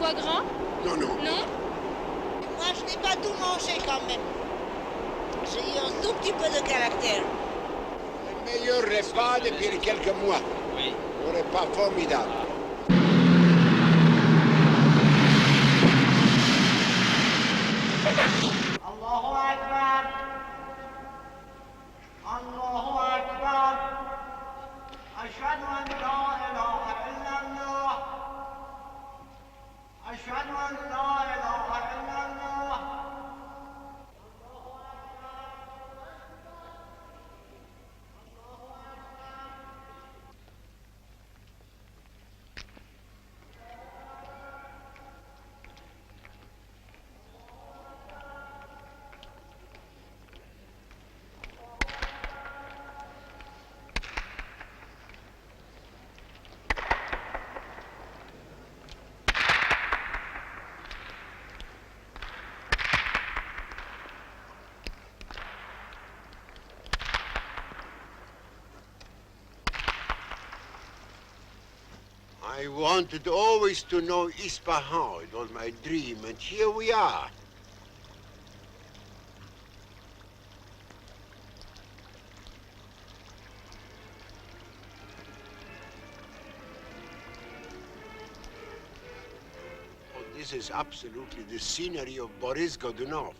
foie gras? Non, non. Non? Moi, je n'ai pas tout mangé quand même. J'ai eu un tout petit peu de caractère. Le meilleur repas depuis quelques mois. Oui. Un repas formidable. Allahu Akbar. Allahu Akbar. Ashhadu an la ilaha illallah. Ashhadu an la ilaha illallah. I wanted always to know Ispahan. It was my dream, and here we are. Oh, this is absolutely the scenery of Boris Godunov.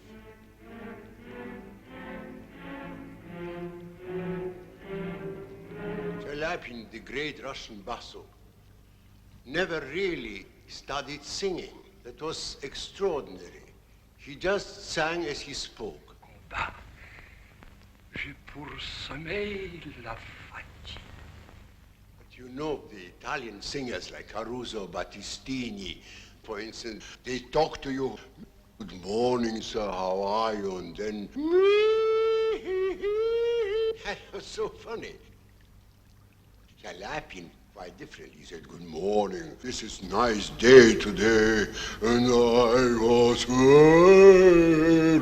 Chalyapin, the great Russian basso, never really studied singing. That was extraordinary. He just sang as he spoke. Combat. J'ai pour sommeil la fatigue. But you know, the Italian singers like Caruso, Battistini, for instance, they talk to you, "Good morning, sir, how are you?" And then, that was so funny. Chalyapin, quite different. He said, "Good morning, this is nice day today, and I was very..."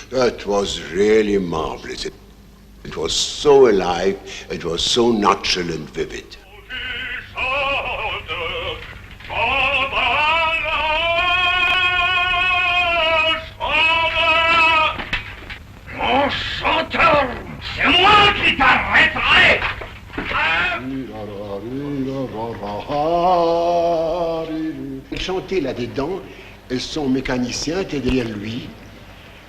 That was really marvelous. It was so alive, it was so natural and vivid. Mon chanteur, c'est moi qui t'arrêterai. Il chantait là-dedans, et son mécanicien était derrière lui.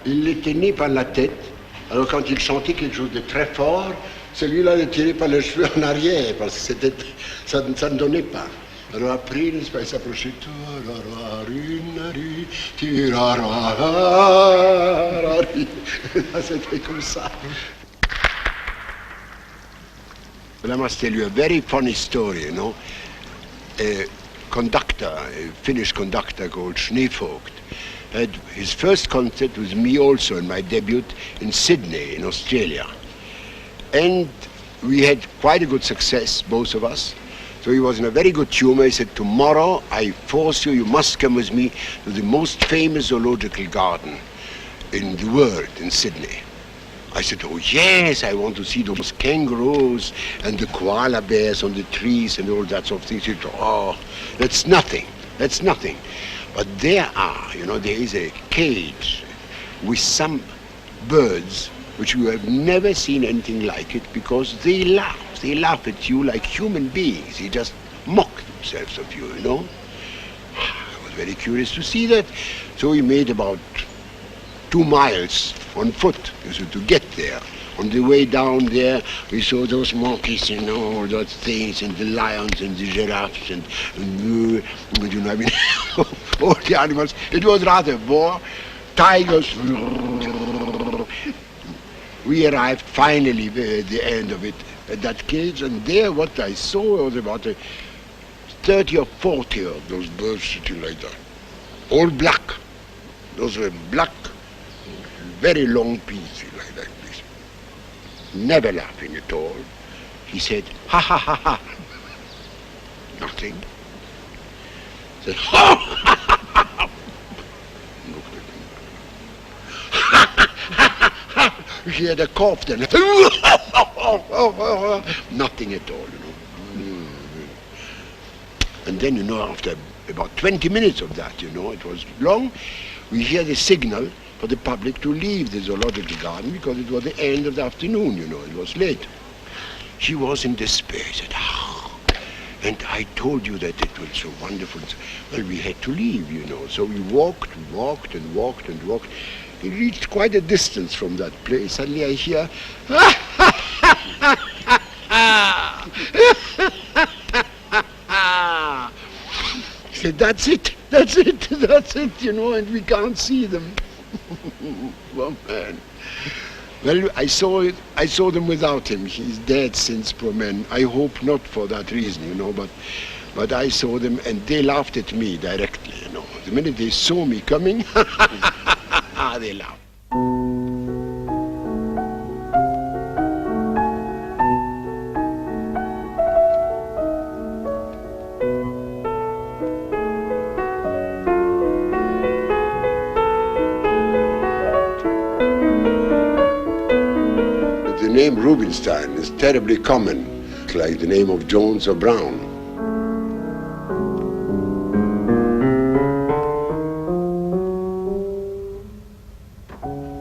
Il les tenait par la tête. Alors quand il chantait quelque chose de très fort, celui-là le tirait par les cheveux en arrière, parce que ça ne donnait pas. Alors après, il s'approchait. C'était comme ça. But I must tell you a very funny story, you know. A conductor, a Finnish conductor called Schneevogt, had his first concert with me also in my debut in Sydney, in Australia. And we had quite a good success, both of us. So he was in a very good humor. He said, "Tomorrow, I force you, you must come with me to the most famous zoological garden in the world, in Sydney." I said, "Oh, yes, I want to see those kangaroos and the koala bears on the trees and all that sort of thing." He said, "Oh, that's nothing. That's nothing." But there is a cage with some birds which you have never seen anything like it, because they laugh. They laugh at you like human beings. They just mock themselves of you, you know. I was very curious to see that. So we made about 2 miles on foot, to get there. On the way down there, we saw those monkeys and all those things, and the lions and the giraffes and I mean, all the animals. It was rather war. Tigers. We arrived finally at the end of it, at that cage, and there what I saw was about 30 or 40 of those birds sitting like that. All black. Those were black, very long pieces like this. Never laughing at all. He said, "Ha ha ha ha." Nothing. He said, "Ha ha ha ha." Looked at him. He had a cough then. Nothing at all, you know. And then, after about 20 minutes of that, you know. It was long. We hear the signal for the public to leave the zoological garden because it was the end of the afternoon, you know. It was late. She was in despair. She said, and I told you that it was so wonderful. Well, we had to leave, you know. So we walked and walked and walked and walked. We reached quite a distance from that place. Suddenly I hear, he said, that's it, you know, and we can't see them. Oh, man. Well, I saw them without him. He's dead since, poor man. I hope not for that reason, you know, but I saw them and they laughed at me directly, you know. The minute they saw me coming, they laughed. The name Rubinstein is terribly common, like the name of Jones or Brown.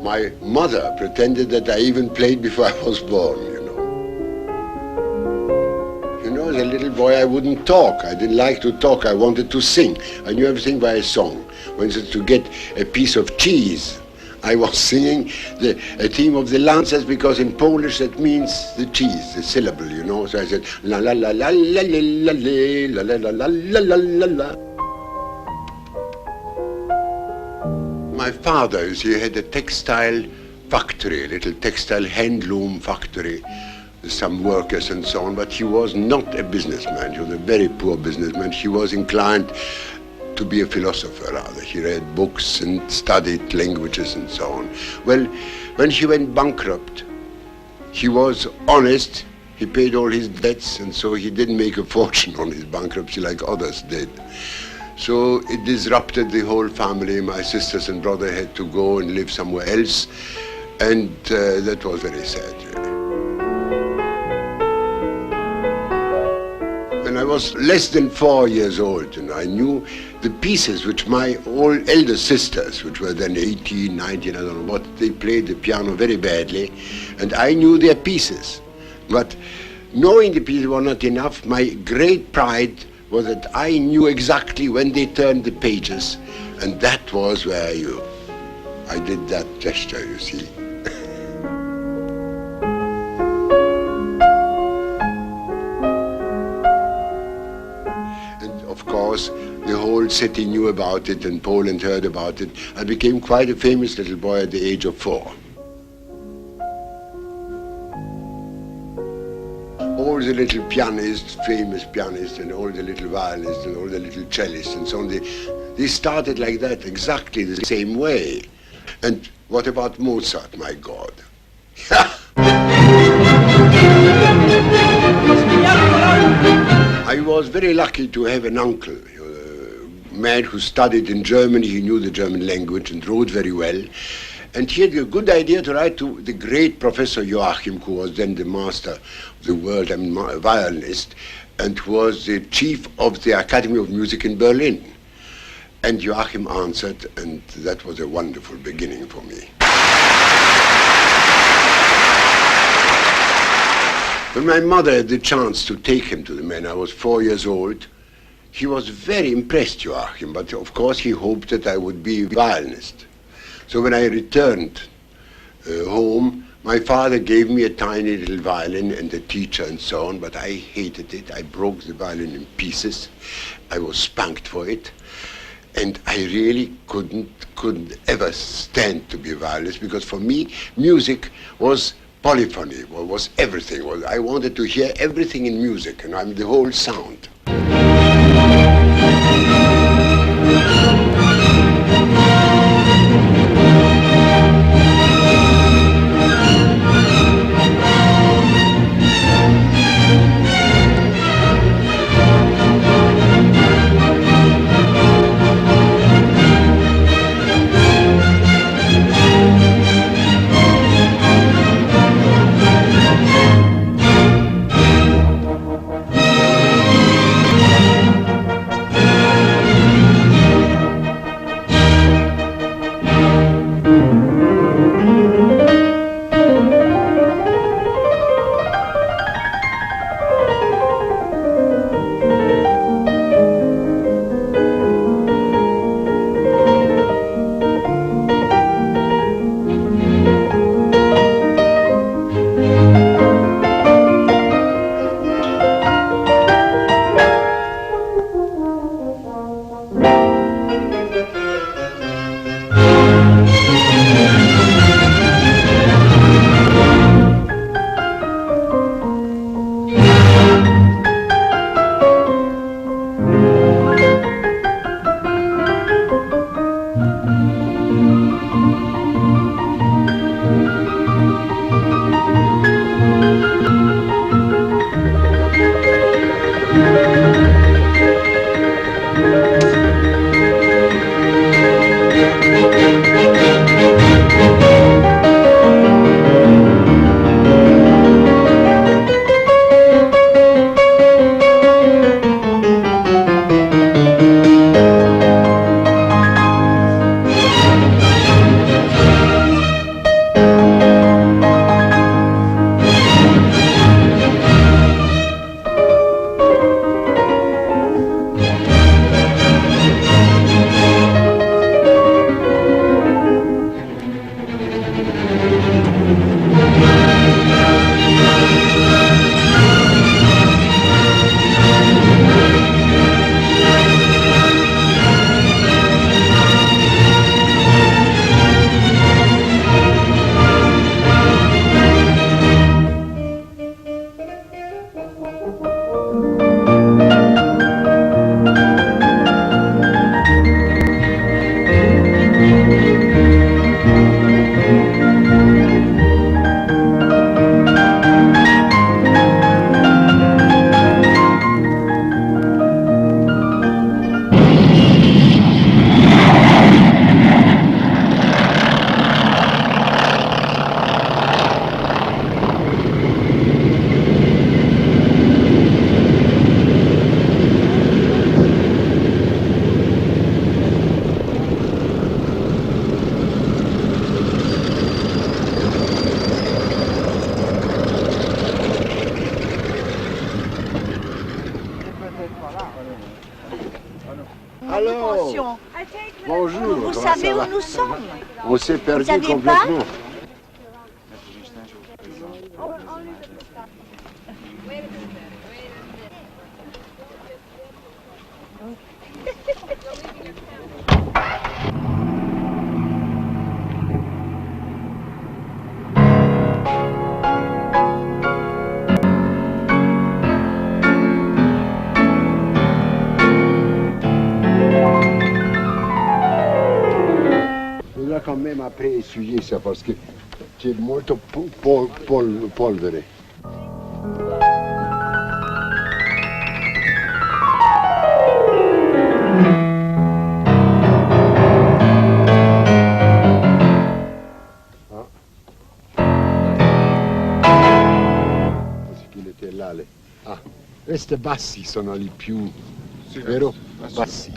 My mother pretended that I even played before I was born, you know. You know, as a little boy, I wouldn't talk. I didn't like to talk. I wanted to sing. I knew everything by a song. For instance, to get a piece of cheese, I was singing a theme of the Lancers because in Polish that means the cheese, the syllable, you know. So I said, la la la la la la la la la la la la la la. My father, you see, had a textile factory, a little textile handloom factory, some workers and so on, but he was not a businessman. He was a very poor businessman. He was inclined to be a philosopher, rather. He read books and studied languages and so on. Well, when he went bankrupt, he was honest. He paid all his debts, and so he didn't make a fortune on his bankruptcy like others did. So it disrupted the whole family. My sisters and brother had to go and live somewhere else, and that was very sad, really. When I was less than 4 years old, and I knew the pieces which my all elder sisters, which were then 18, 19, I don't know what, they played the piano very badly, and I knew their pieces. But knowing the pieces was not enough. My great pride was that I knew exactly when they turned the pages, and that was where I did that gesture, you see. And of course, the whole city knew about it, and Poland heard about it. I became quite a famous little boy at the age of 4. All the little pianists, famous pianists, and all the little violinists, and all the little cellists, and so on, they started like that, exactly the same way. And what about Mozart, my God? I was very lucky to have an uncle, a man who studied in Germany. He knew the German language and wrote very well. And he had a good idea to write to the great Professor Joachim, who was then the master of the world, a violinist, and who was the chief of the Academy of Music in Berlin. And Joachim answered, and that was a wonderful beginning for me. When my mother had the chance to take him to the man, I was 4 years old, he was very impressed, Joachim, but of course he hoped that I would be a violinist. So when I returned home, my father gave me a tiny little violin and a teacher and so on, but I hated it. I broke the violin in pieces. I was spanked for it. And I really couldn't ever stand to be a violinist, because for me, music was polyphony, was everything. I wanted to hear everything in music, and I'm the whole sound. savez ça où va. nous sommes? On s'est perdu saviez pas? complètement. Il faudra quand même après essuyer ça parce que c'è molto polvere. Che le là. Ah, queste bassi sono i più, vero? Bassi.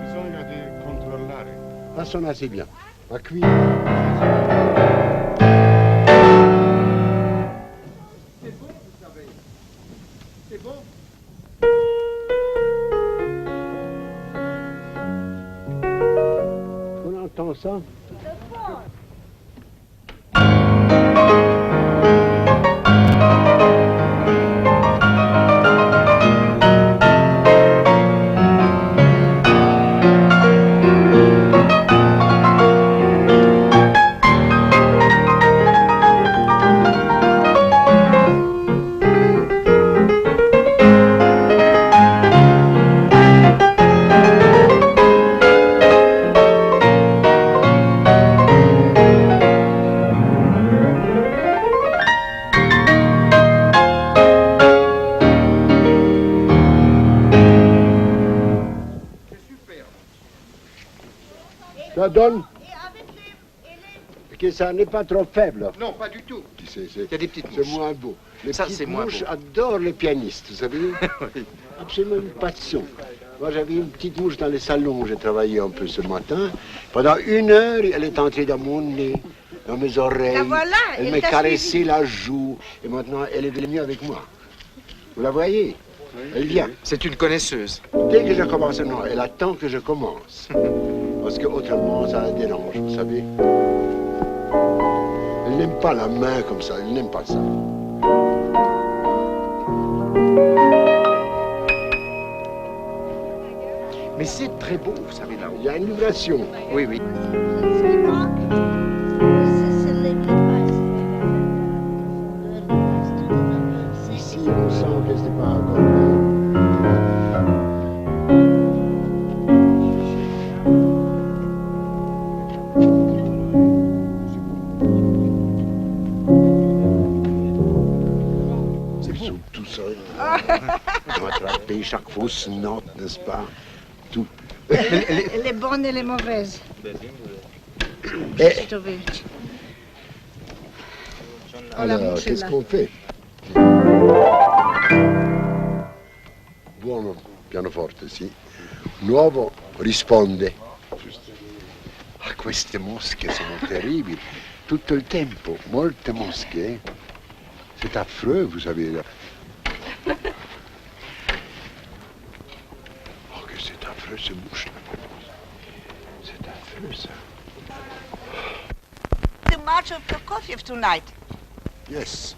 Bisogna di controllare. Là sono assez bien. Ma qui... On entend ça? Ça donne que ça n'est pas trop faible. Non, pas du tout. C'est Il y a des petites c'est mouches. moins beau. Les Ça, petites c'est moins mouches beau. adorent les pianistes, vous savez. Oui. Absolument une passion. Moi, j'avais une petite mouche dans le salon où j'ai travaillé un peu ce matin. Pendant 1 heure, elle est entrée dans mon nez, dans mes oreilles. La voilà, elle elle m'a t'a caressé suivi. la joue. Et maintenant, elle est venue avec moi. Vous la voyez? Elle vient. C'est une connaisseuse. Dès que je commence, non, elle attend que je commence. Parce que autrement, ça la dérange, vous savez. Elle n'aime pas la main comme ça, elle n'aime pas ça. Mais c'est très beau, vous savez, là-haut. Il y a une vibration. Oui, oui. Ce qui manque, c'est les Ici, on sent que c'est pas encore. C'est beau. Tout ça. On va attraper chaque fausse note, n'est-ce pas? Tout. Les bonnes et les mauvaises. Et Trouvé. alors, mouche est qu'est-ce là. qu'on fait? Buono pianoforte, sì. Nuovo risponde. Ah, queste mosche sono terribili. Tutto il tempo, molte mosche. C'est affreux, vous savez. Là. Oh, que c'est affreux, ces mouches-là. C'est affreux, ça. The March of Prokofiev tonight. Yes.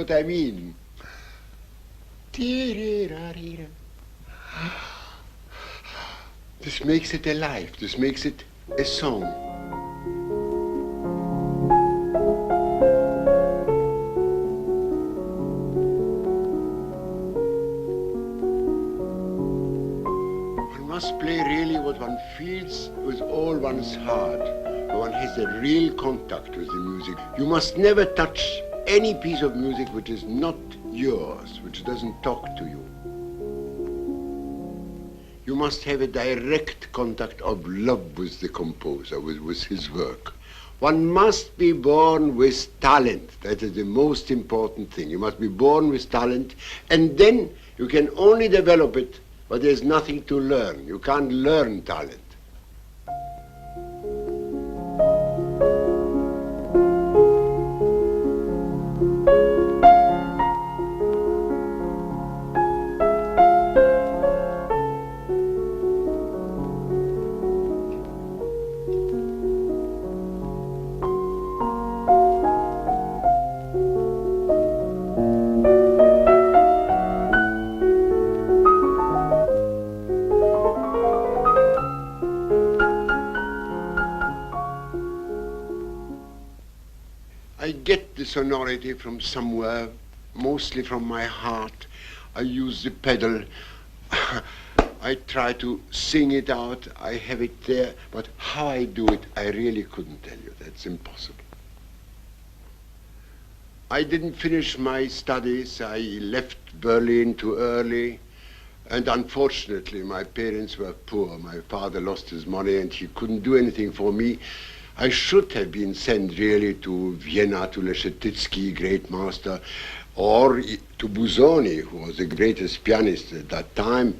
what I mean? This makes it alive. This makes it a song. One must play really what one feels with all one's heart. One has a real contact with the music. You must never touch any piece of music which is not yours, which doesn't talk to you. You must have a direct contact of love with the composer, with his work. One must be born with talent. That is the most important thing. You must be born with talent, and then you can only develop it, but there's nothing to learn. You can't learn talent. I get the sonority from somewhere, mostly from my heart. I use the pedal. I try to sing it out. I have it there. But how I do it, I really couldn't tell you. That's impossible. I didn't finish my studies. I left Berlin too early. And unfortunately, my parents were poor. My father lost his money and he couldn't do anything for me. I should have been sent really to Vienna, to Leschetizky, great master, or to Busoni, who was the greatest pianist at that time.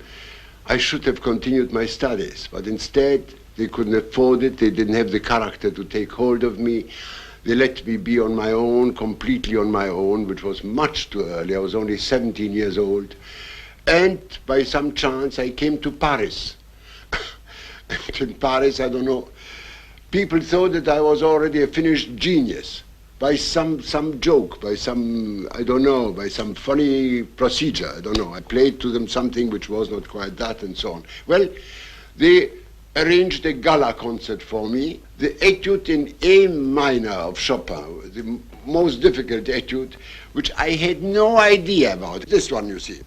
I should have continued my studies, but instead they couldn't afford it. They didn't have the character to take hold of me. They let me be on my own, completely on my own, which was much too early. I was only 17 years old. And by some chance I came to Paris. In Paris, I don't know, people thought that I was already a finished genius by some joke, by some, I don't know, by some funny procedure, I don't know. I played to them something which was not quite that and so on. Well, they arranged a gala concert for me. The etude in A minor of Chopin, the most difficult etude, which I had no idea about. This one, you see.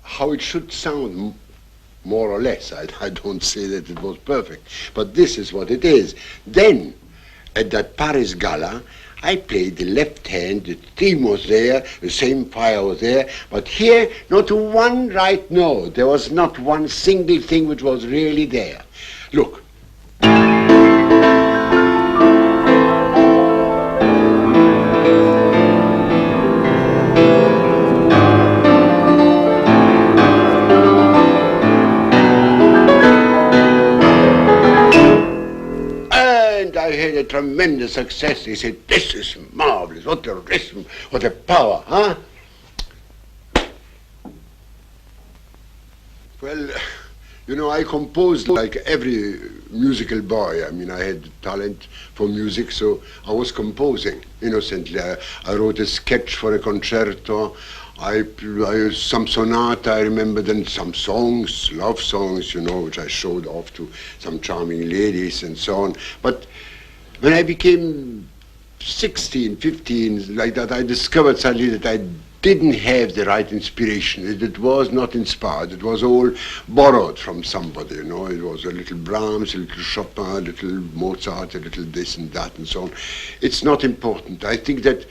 How it should sound, more or less. I don't say that it was perfect, but this is what it is. Then, at that Paris gala, I played the left hand, the theme was there, the same fire was there, but here, not one right note. There was not one single thing which was really there. Look. I had a tremendous success. They said, this is marvelous. What a rhythm, what a power, huh? Well, you know, I composed like every musical boy. I mean, I had talent for music, so I was composing innocently. I wrote a sketch for a concerto. Some sonata, I remember, then some songs, love songs, you know, which I showed off to some charming ladies and so on. But when I became 16, 15, like that, I discovered suddenly that I didn't have the right inspiration. It was not inspired. It was all borrowed from somebody, you know. It was a little Brahms, a little Chopin, a little Mozart, a little this and that and so on. It's not important. I think that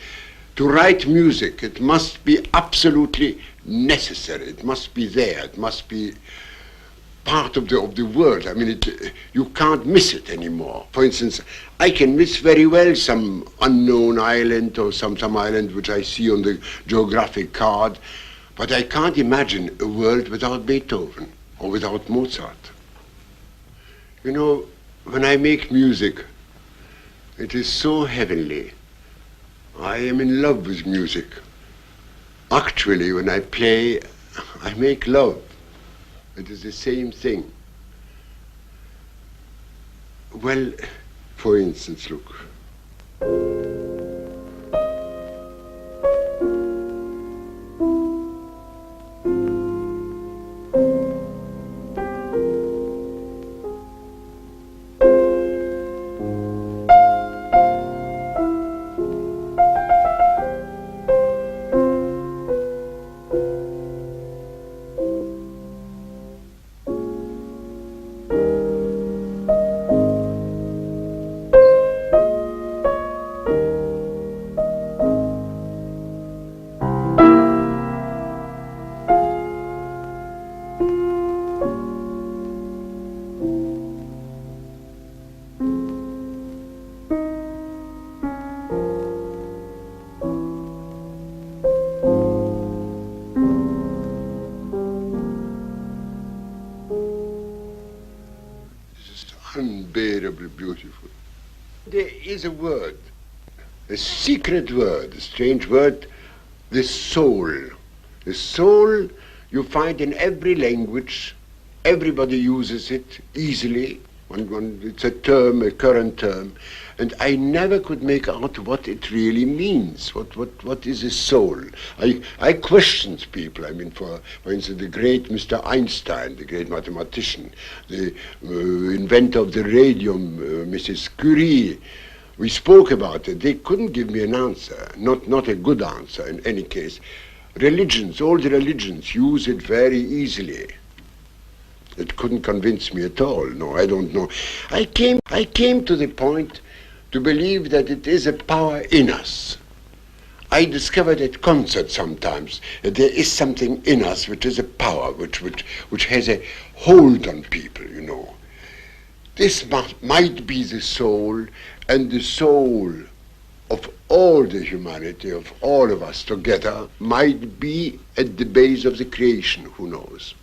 to write music, it must be absolutely necessary. It must be there. It must be part of the world. I mean, you can't miss it anymore. For instance, I can miss very well some unknown island or some island which I see on the geographic card, but I can't imagine a world without Beethoven or without Mozart. You know, when I make music, It is so heavenly. I am in love with music. Actually, when I play, I make love. It is the same thing. Well, for instance, look. Unbearably beautiful. There is a word, a secret word, a strange word, the soul. The soul you find in every language. Everybody uses it easily. It's a term, a current term. And I never could make out what it really means. What is a soul? I questioned people. I mean, for instance, the great Mr. Einstein, the great mathematician, the inventor of the radium, Mrs. Curie. We spoke about it. They couldn't give me an answer, not a good answer in any case. Religions, all the religions use it very easily. It couldn't convince me at all. No, I don't know. I came to the point to believe that it is a power in us. I discovered at concerts sometimes that there is something in us which is a power, which has a hold on people, you know. This might be the soul, and the soul of all the humanity, of all of us together, might be at the base of the creation, who knows.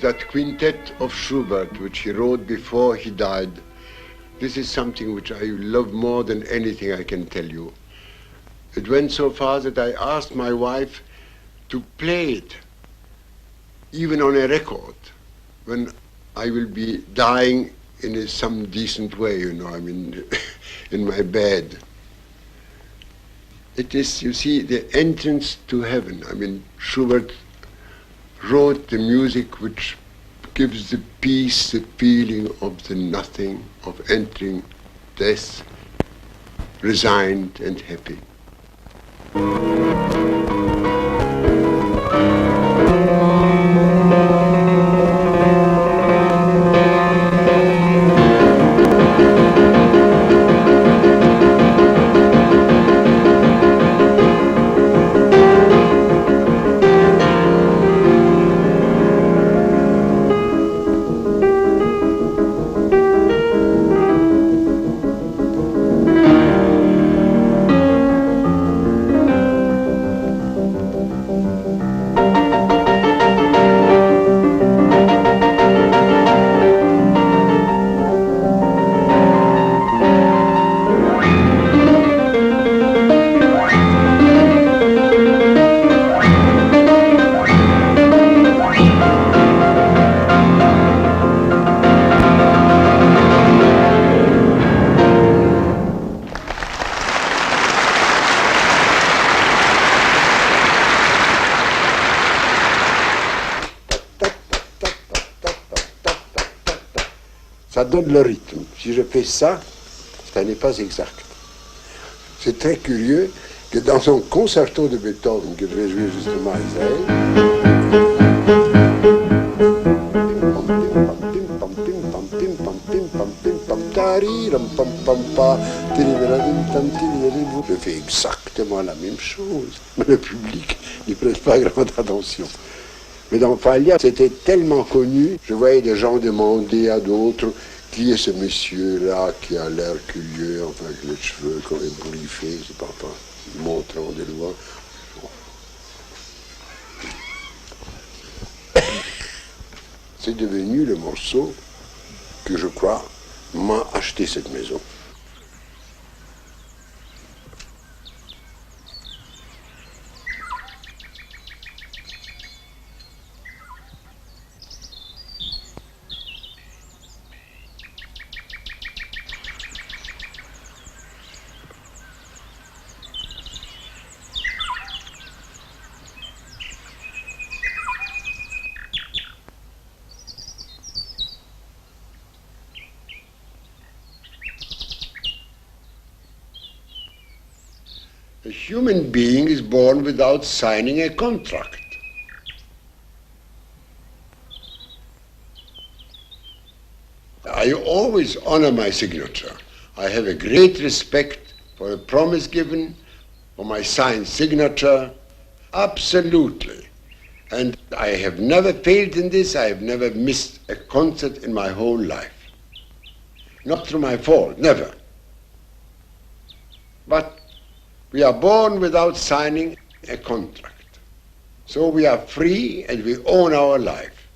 That quintet of Schubert, which he wrote before he died, this is something which I love more than anything I can tell you. It went so far that I asked my wife to play it, even on a record, when I will be dying in some decent way, you know, I mean, in my bed. It is, you see, the entrance to heaven. I mean, Schubert wrote the music which gives the peace, the feeling of the nothing, of entering death, resigned and happy. Ça donne le rythme. Si je fais ça, ça n'est pas exact. C'est très curieux que dans son concerto de Beethoven que je vais jouer justement à Israël, je fais exactement la même chose. Mais le public n'y prête pas grande attention. Mais dans Faglia, c'était tellement connu, je voyais des gens demander à d'autres qui est ce monsieur-là qui a l'air curieux, enfin avec les cheveux comme ébouriffés, je sais pas, enfin, montrant des doigts. C'est devenu le morceau que je crois m'a acheté cette maison. A human being is born without signing a contract. I always honor my signature. I have a great respect for a promise given, for my signed signature, absolutely. And I have never failed in this. I have never missed a concert in my whole life. Not through my fault, never. But we are born without signing a contract. So we are free and we own our life.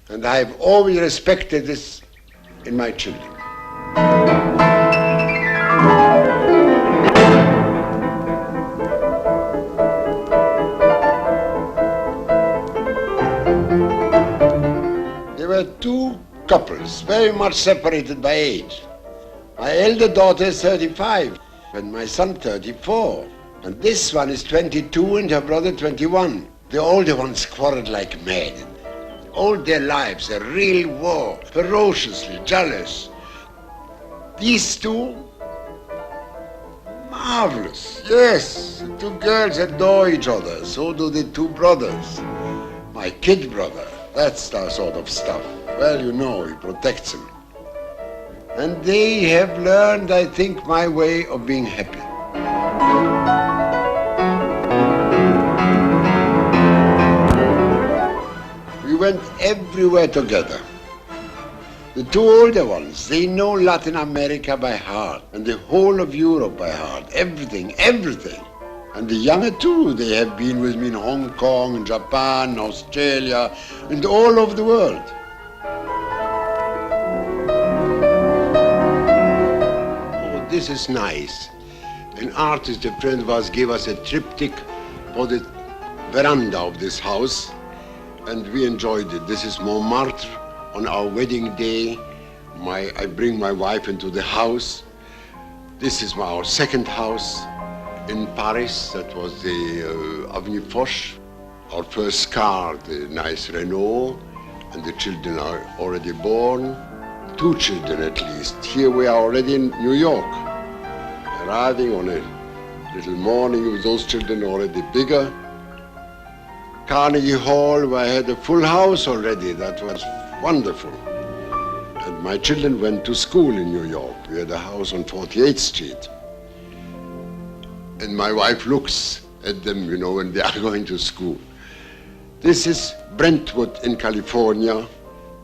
And I have always respected this in my children. There were two couples, very much separated by age. My elder daughter is 35. And my son 34. And this one is 22 and her brother 21. The older ones quarreled like mad. All their lives, a real war, ferociously jealous. These two, marvelous. Yes, the two girls adore each other. So do the two brothers. My kid brother, that's the sort of stuff. Well, you know, he protects them. And they have learned, I think, my way of being happy. We went everywhere together. The two older ones, they know Latin America by heart, and the whole of Europe by heart, everything, everything. And the younger two, they have been with me in Hong Kong, Japan, Australia, and all over the world. This is nice. An artist, a friend of ours, gave us a triptych for the veranda of this house, and we enjoyed it. This is Montmartre on our wedding day. I bring my wife into the house. This is our second house in Paris. That was the Avenue Foch. Our first car, the nice Renault, and the children are already born. 2 children at least. Here we are already in New York, arriving on a little morning with those children already bigger. Carnegie Hall, where I had a full house already. That was wonderful. And my children went to school in New York. We had a house on 48th Street. And my wife looks at them, you know, when they are going to school. This is Brentwood in California.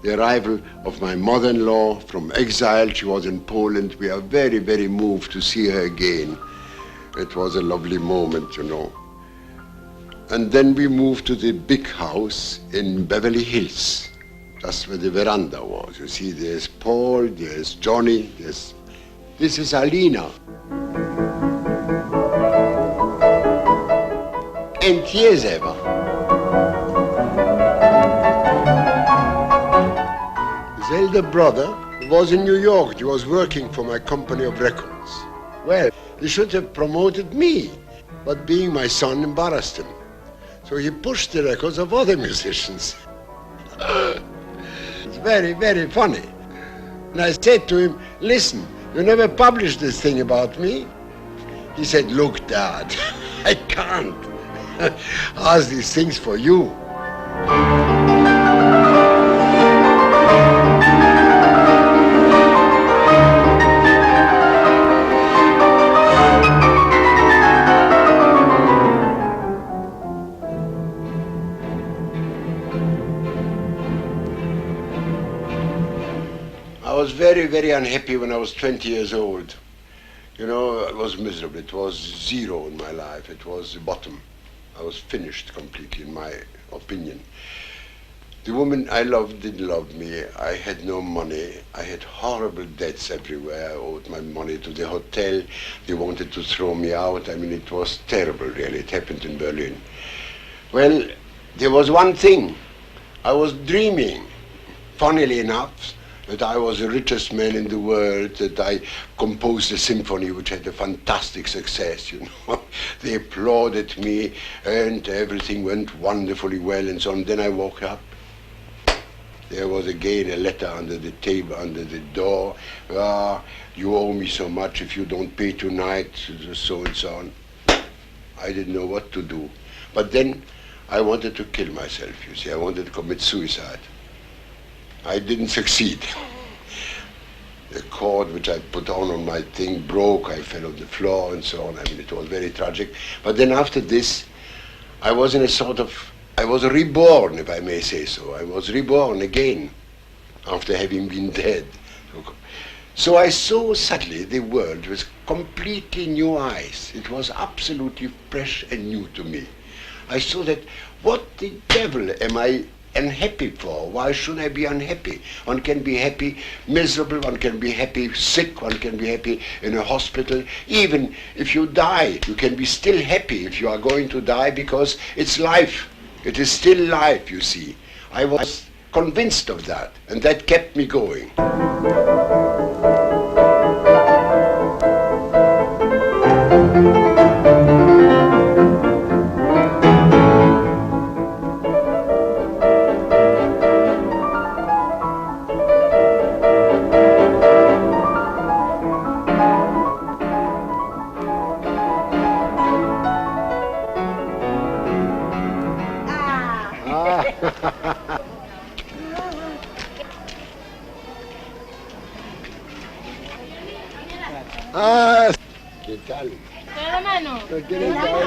The arrival of my mother-in-law from exile. She was in Poland. We are very, very moved to see her again. It was a lovely moment, you know. And then we moved to the big house in Beverly Hills, just where the veranda was. You see, there's Paul, there's Johnny, this is Alina. And here's Eva. His elder brother was in New York. He was working for my company of records. Well, he should have promoted me, but being my son embarrassed him. So he pushed the records of other musicians. It's very, very funny. And I said to him, listen, you never published this thing about me. He said, look, Dad, I can't ask these things for you. I was very, very unhappy when I was 20 years old. You know, I was miserable. It was zero in my life. It was the bottom. I was finished completely, in my opinion. The woman I loved didn't love me. I had no money. I had horrible debts everywhere. I owed my money to the hotel. They wanted to throw me out. I mean, it was terrible, really. It happened in Berlin. Well, there was one thing. I was dreaming, funnily enough, that I was the richest man in the world, that I composed a symphony which had a fantastic success, you know. They applauded me and everything went wonderfully well and so on. Then I woke up. There was again a letter under the table, under the door. You owe me so much if you don't pay tonight, so and so on. I didn't know what to do. But then I wanted to kill myself, you see. I wanted to commit suicide. I didn't succeed. The cord which I put on my thing broke. I fell on the floor and so on. I mean, it was very tragic. But then after this, I was in a sort of, I was reborn, if I may say so. I was reborn again after having been dead. So I saw suddenly the world with completely new eyes. It was absolutely fresh and new to me. I saw that, what the devil am I unhappy for? Why should I be unhappy? One can be happy, miserable, one can be happy, sick, one can be happy in a hospital. Even if you die, you can be still happy if you are going to die, because it's life. It is still life, you see. I was convinced of that, and that kept me going. ¿Qué tal? Dale la mano. ¿No quieren Dale caer?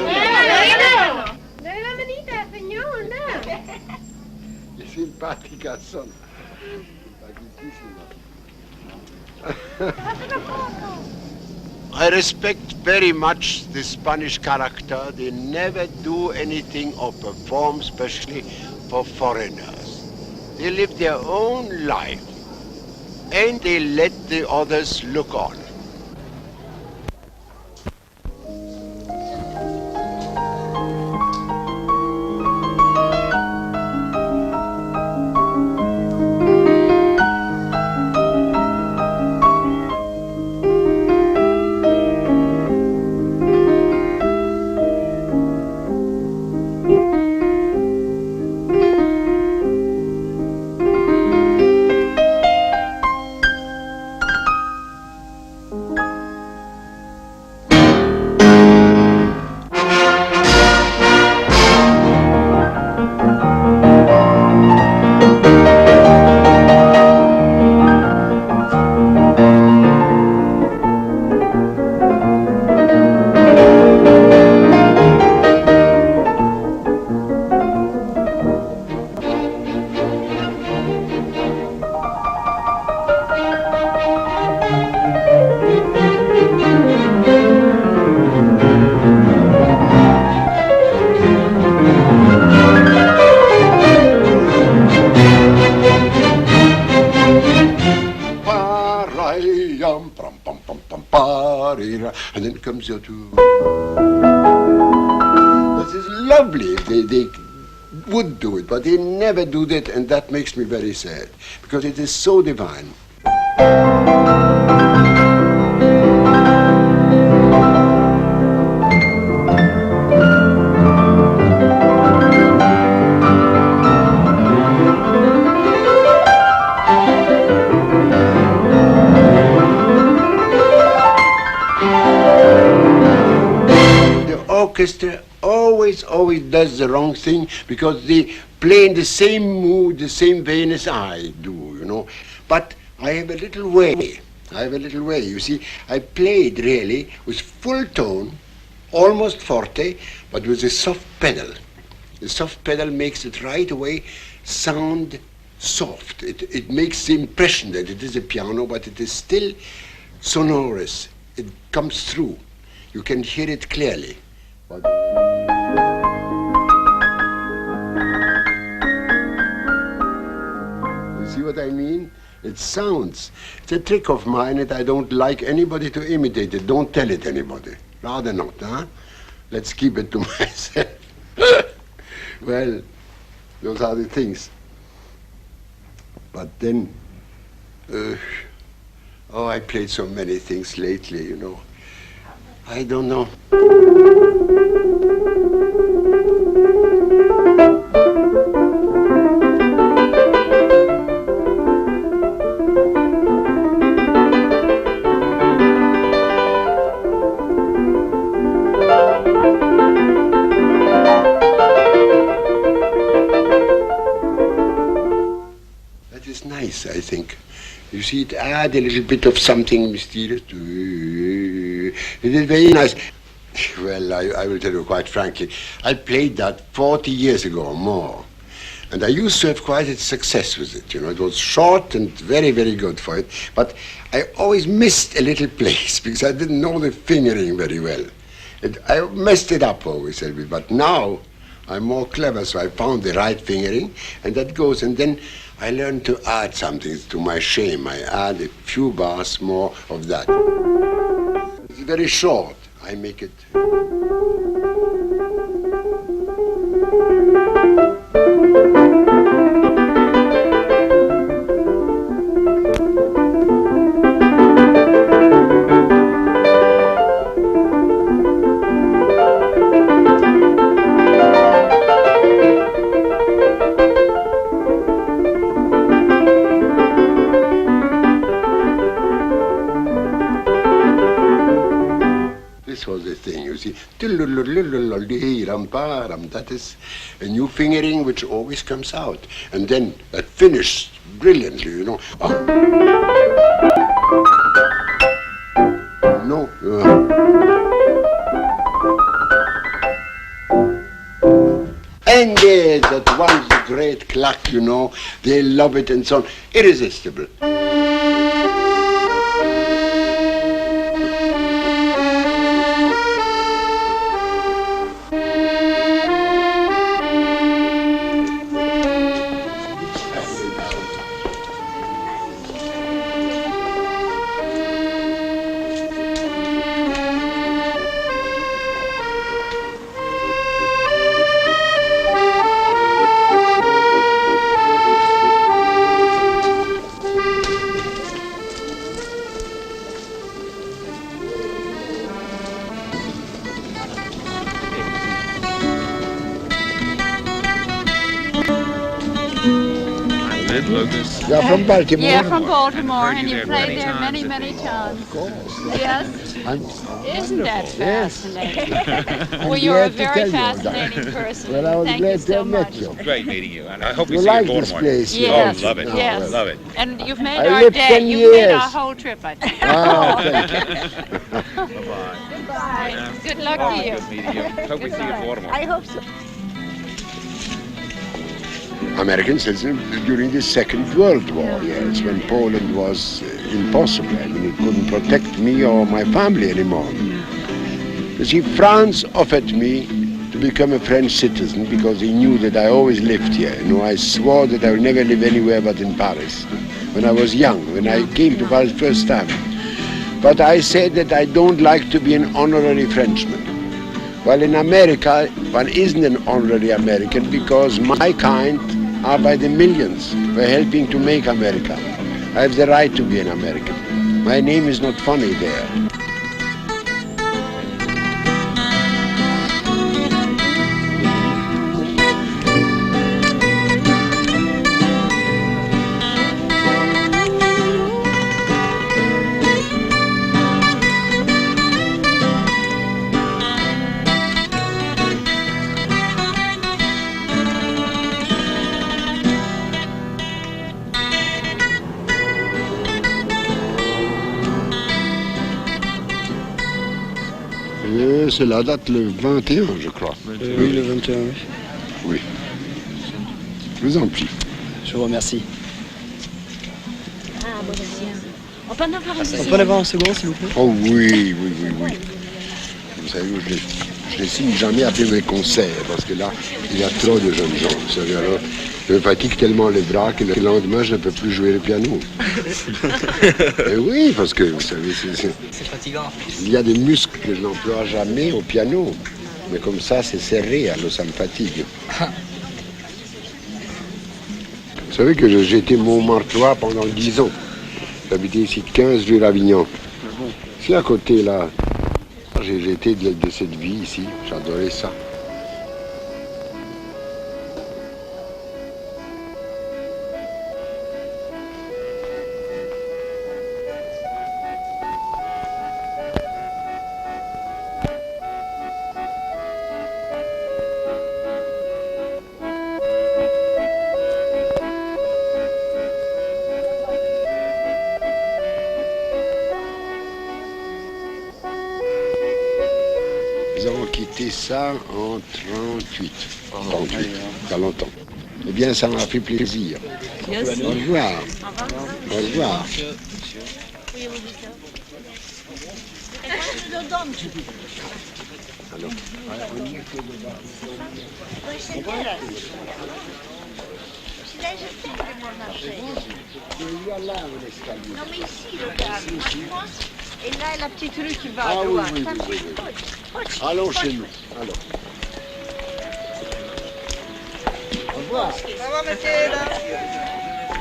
la mano. Dale la manita, señor. Qué simpáticas son. Simpaticísimas. I respect very much the Spanish character. They never do anything or perform specially for foreigners. They live their own life and they let the others look on. And then comes your two. This is lovely. They would do it, but they never do that, and that makes me very sad, because it is so divine. orchestra always does the wrong thing because they play in the same mood, the same vein as I do, you know. But I have a little way. You see, I played really with full tone, almost forte, but with a soft pedal. The soft pedal makes it right away sound soft. It makes the impression that it is a piano, but it is still sonorous. It comes through. You can hear it clearly. You see what I mean? It sounds. It's a trick of mine that I don't like anybody to imitate it. Don't tell it anybody. Rather not, huh? Let's keep it to myself. Well, those are the things. But then, I played so many things lately, you know. I don't know. That is nice, I think. You see, it adds a little bit of something mysterious. It is very nice. Well, I will tell you quite frankly, I played that 40 years ago or more. And I used to have quite a success with it, you know. It was short and very, very good for it. But I always missed a little place because I didn't know the fingering very well. I messed it up always a little bit. But now I'm more clever, so I found the right fingering, and that goes. And then I learned to add something to my shame. I add a few bars more of that. It's very short. I make it. This was the thing, you see. That is a new fingering which always comes out. And then that finished brilliantly, you know. No. And there's that one's the great clack, you know. They love it and so on. Irresistible. You're from Baltimore? Yeah, from Baltimore, I've heard and you you there played many there times. many times. Of course. Yes. Isn't that Yes. fascinating? I'm Well, you're a glad to tell very you that. fascinating person. Well, I was Thank glad you to so have met much. you. Great meeting you, and I hope we You see like you in this Baltimore. place? Yes. Oh, love it. Yes. Love it. And you've made I our lived day. 10 You've made our years. whole trip, I think. Ah, thank you. Bye-bye. Goodbye. Good luck Oh, to you. good meeting you. Hope we see you in Baltimore. I hope so. American citizen during the Second World War, yes, when Poland was impossible. I mean, it couldn't protect me or my family anymore. You see, France offered me to become a French citizen because he knew that I always lived here. You know, I swore that I would never live anywhere but in Paris. When I was young, when I came to Paris first time. But I said that I don't like to be an honorary Frenchman. Well, in America, one isn't an honorary American because my kind are by the millions. We're helping to make America. I have the right to be an American. My name is not funny there. cela date le 21, je crois. Oui, le 21, oui. Oui. Je vous en prie. Je vous remercie. Ah, bon, tiens. On peut en avoir un On deuxième. peut en avoir un second, s'il vous plaît? Oh oui. Vous savez, je ne signe jamais après mes concerts, parce que là, il y a trop de jeunes gens. Vous savez, alors, je me fatigue tellement les bras que le lendemain, je ne peux plus jouer le piano. Et oui, parce que, vous savez, C'est fatigant. il y a des muscles que je n'emploie jamais au piano. Mais comme ça, c'est serré, alors ça me fatigue. Vous savez que j'ai été Montmartrois pendant 10 ans. J'habitais ici 15 rue Ravignan. C'est à côté, là. J'ai été de cette vie ici. J'adorais ça. Nous avons quitté ça en 38. 38, il y a longtemps. Eh bien, ça m'a fait plaisir. Au revoir. Au revoir. Alors, C'est bien là. C'est là, je sais que moi marcher. il y a là un escalier. Non mais ici, regarde, franchement. Et là, la petite rue qui va Ah à oui, droite. oui, Ça, oui, c'est oui. poche. Allons chez nous. Alors. Au revoir. Ça va, monsieur, là?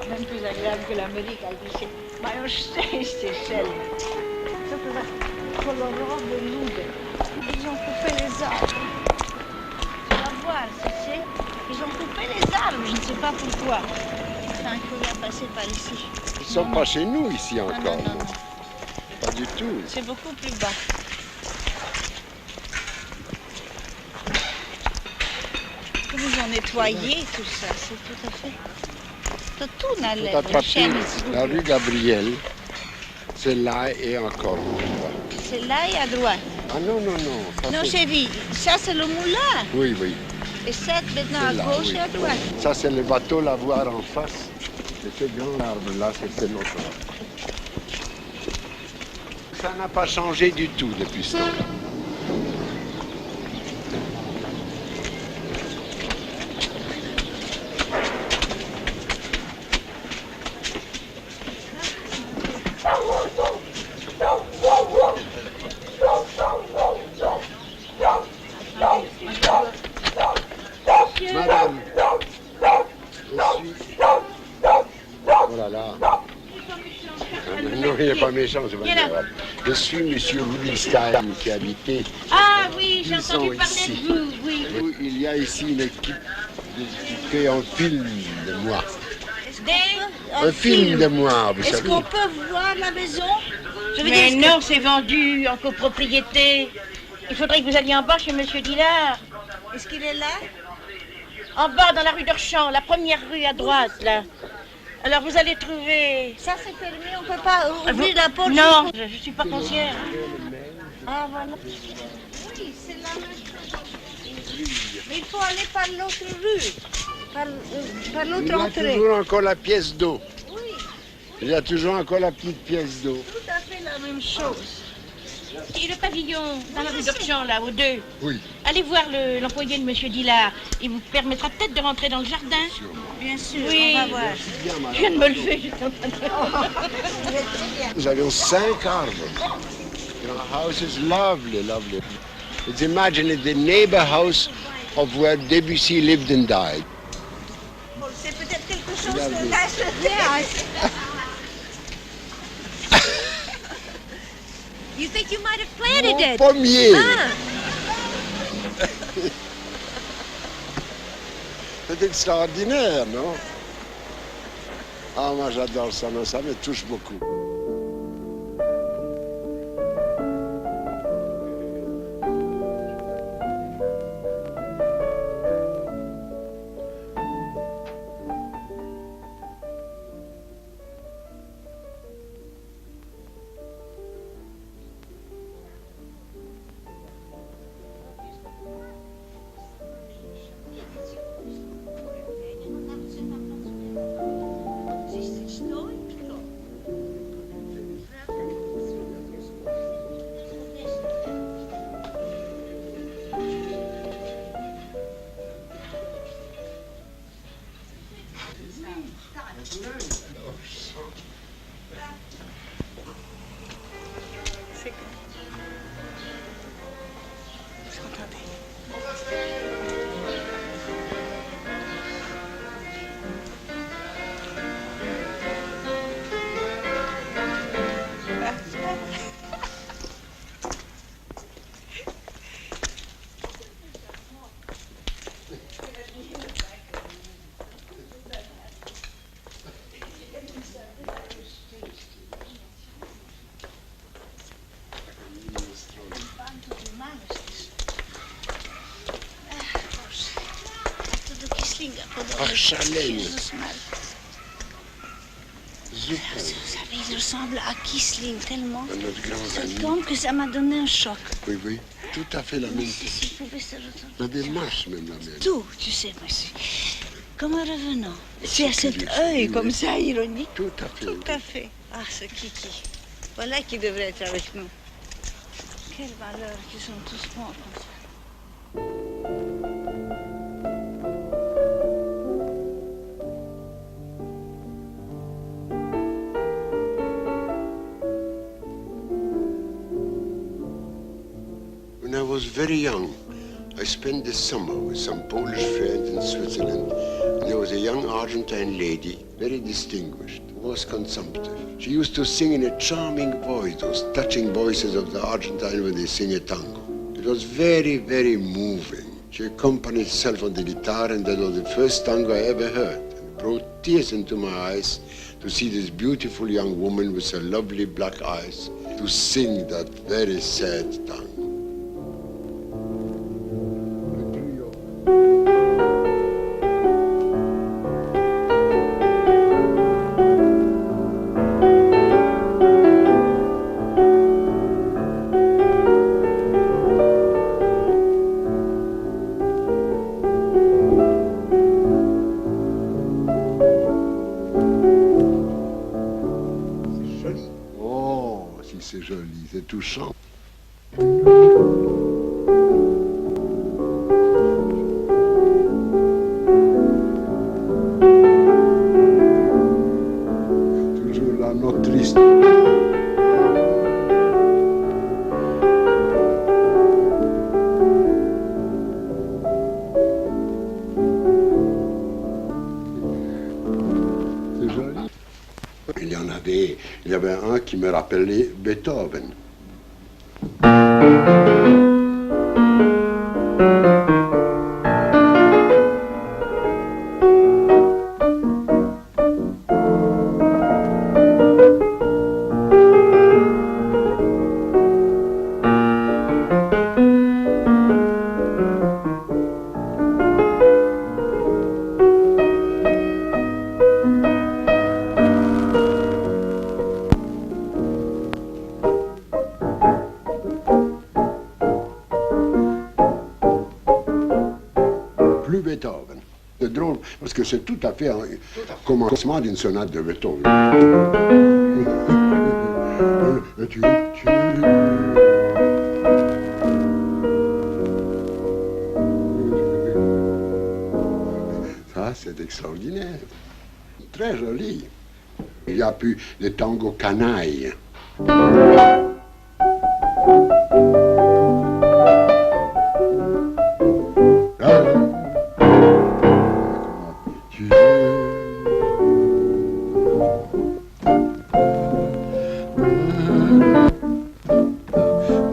Même plus agréable que l'Amérique, elle dit, mają szczęście, Shelly. Co to za kolorowe ludy. Ils ont coupé les arbres. Tu vas voir, tu sais. Ils ont coupé les arbres, je ne sais pas pourquoi. Tant qu'il va passer par ici. Ils ne sont pas chez nous ici Non, encore. non, non, non. non. Pas du tout. C'est beaucoup plus bas. Ils ont nettoyé tout ça, c'est tout à fait. Tout n'a Faut l'air. attraper la rue Gabriel. Celle-là et encore. C'est là et à droite. Ah non, non, non. ça, Non, c'est- chérie, ça c'est le moulin. Oui, oui. Et ça maintenant à Celle-là, gauche oui. et à droite. Ça, c'est le bateau Lavoir en face. Et ce grand arbre-là, c'est notre arbre. Ça n'a pas changé du tout depuis ce temps-là. Madame, je suis... Oh là là. Non, il n'est pas méchant, c'est pas grave. Je suis monsieur Rubinstein qui habitait. Ah oui, j'ai 10 ans entendu parler ici. de vous, oui. Il y a ici une équipe qui fait un film de moi. Un film de moi, vous Est-ce savez. qu'on peut voir la maison? Je veux Mais dire, non, c'est vendu en copropriété. Il faudrait que vous alliez en bas chez Monsieur Dillard. est-ce qu'il est là? En bas, dans la rue d'Orchamps, la première rue à droite, là. Alors vous allez trouver... Ça c'est permis, on peut pas ouvrir la porte? Non, je ne suis pas concierge. Ah voilà. Oui, c'est la même. Mais il faut aller par l'autre rue, par Il l'autre y a entrée. toujours encore la pièce d'eau. Oui, Il y a toujours encore la petite pièce d'eau. tout à fait la même chose. Et le pavillon, dans la rue d'Orchamps, là, aux deux. Oui, Allez voir l'employé de Monsieur Dillard. Il vous permettra peut-être de rentrer dans le jardin. Bien sûr, Oui. on va voir. bien, Je madame. viens de me lever, j'étais en train de... Vous êtes très bien. Nous avions 5 arbres. Our house is lovely, lovely. It's imagine the neighbor house of where Debussy lived and died. Bon, c'est peut-être quelque chose Regardez. de là. You think you might have planted Mon it? pommier. Ah. C'est extraordinaire, non? Ah, moi j'adore ça, non, ça me touche beaucoup. C'est quoi? Vous entendez? Ach, Charlène. Vous savez, il ressemble à Kisling tellement. Notre grand C'est ami. comme que ça m'a donné un choc. Oui, oui, tout à fait la même Si chose. je pouvais se retourner. La démarche même la même. Tout, tu sais, monsieur. Comme un revenant. Tu as cet lui œil fait, comme oui. ça, ironique. Tout à fait. Tout à fait. Ah, ce Kiki. Voilà qui devrait être avec nous. Quel malheur qu'ils sont tous morts comme ça. When I was very young, I spent the summer with some Polish friends in Switzerland. And there was a young Argentine lady, very distinguished, who was consumptive. She used to sing in a charming voice, those touching voices of the Argentine when they sing a tango. It was very, very moving. She accompanied herself on the guitar, and that was the first tango I ever heard. It brought tears into my eyes to see this beautiful young woman with her lovely black eyes to sing that very sad tango. Oh, si c'est joli, c'est touchant. Toujours la note triste. C'est joli. Il y avait un qui me rappelait Beethoven. Plus Beethoven. C'est drôle parce que c'est tout à fait un commencement d'une sonate de Beethoven. Ça, c'est extraordinaire. Très joli. Il y a plus le tango canaille.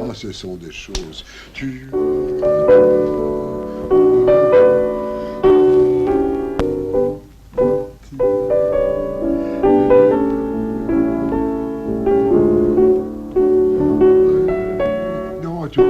Ah, ce sont des choses. Non, tu...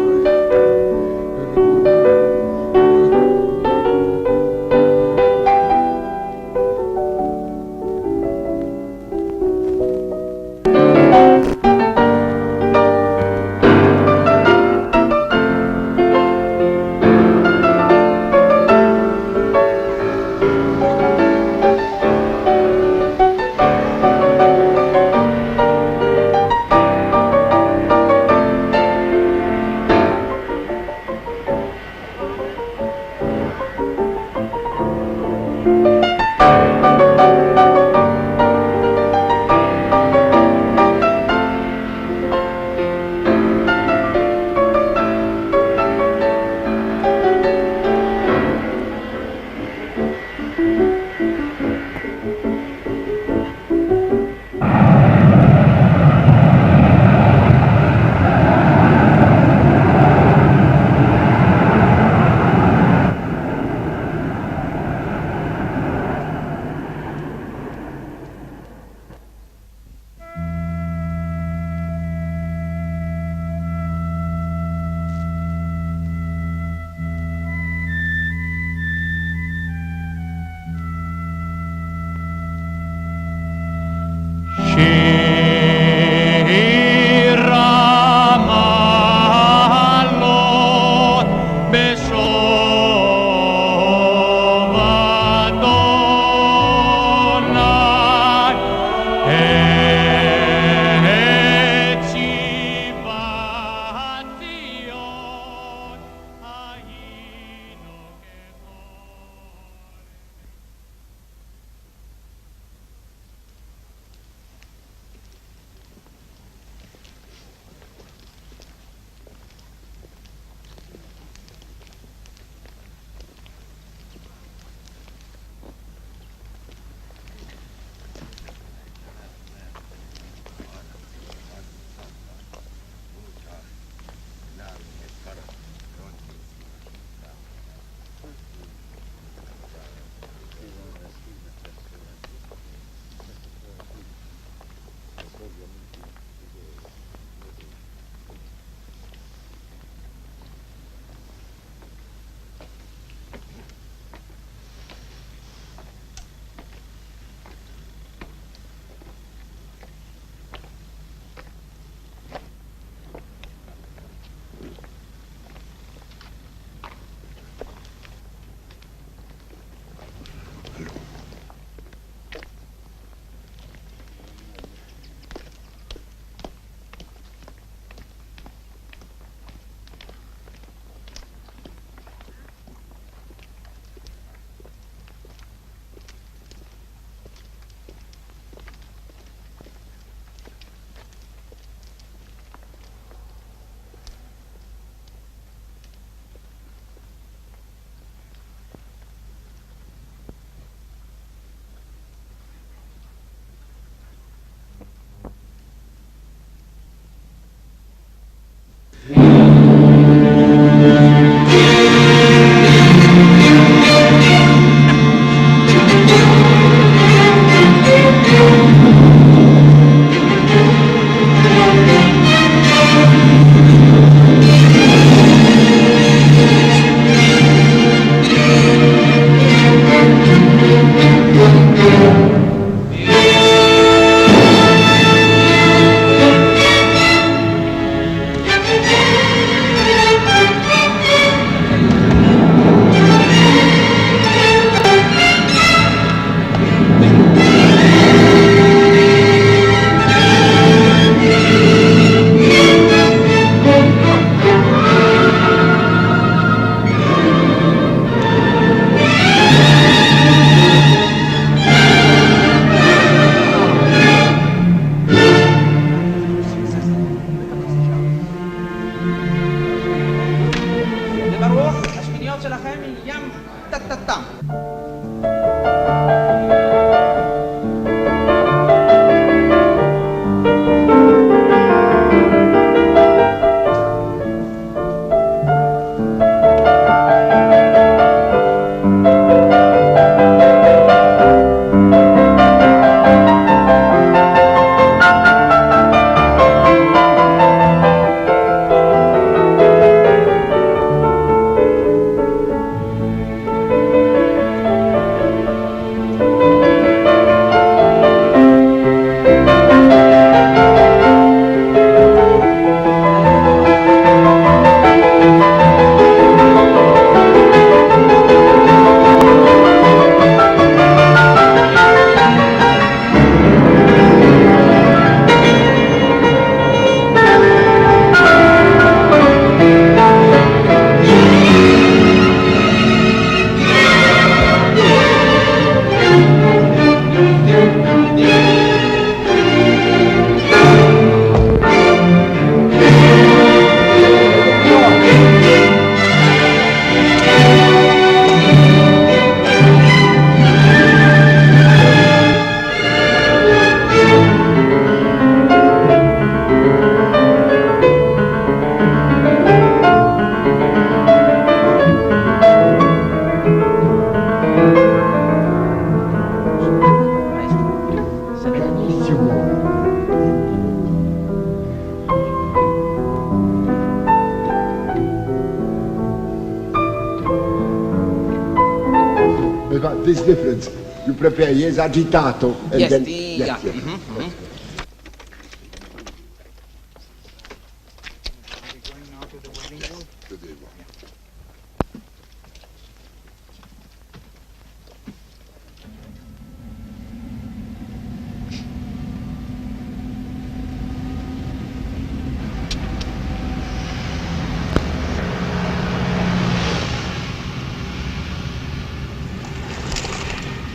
Because this difference, you prepare yes agitato and Yes, then yeah.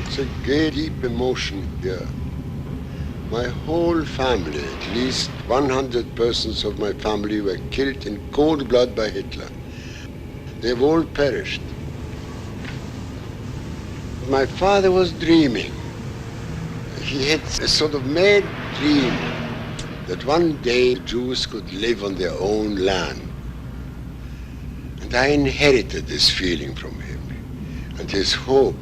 It's a great deep emotion here. My whole family, at least 100 persons of my family, were killed in cold blood by Hitler. They've all perished. My father was dreaming. He had a sort of mad dream that one day Jews could live on their own land. And I inherited this feeling from him and his hope.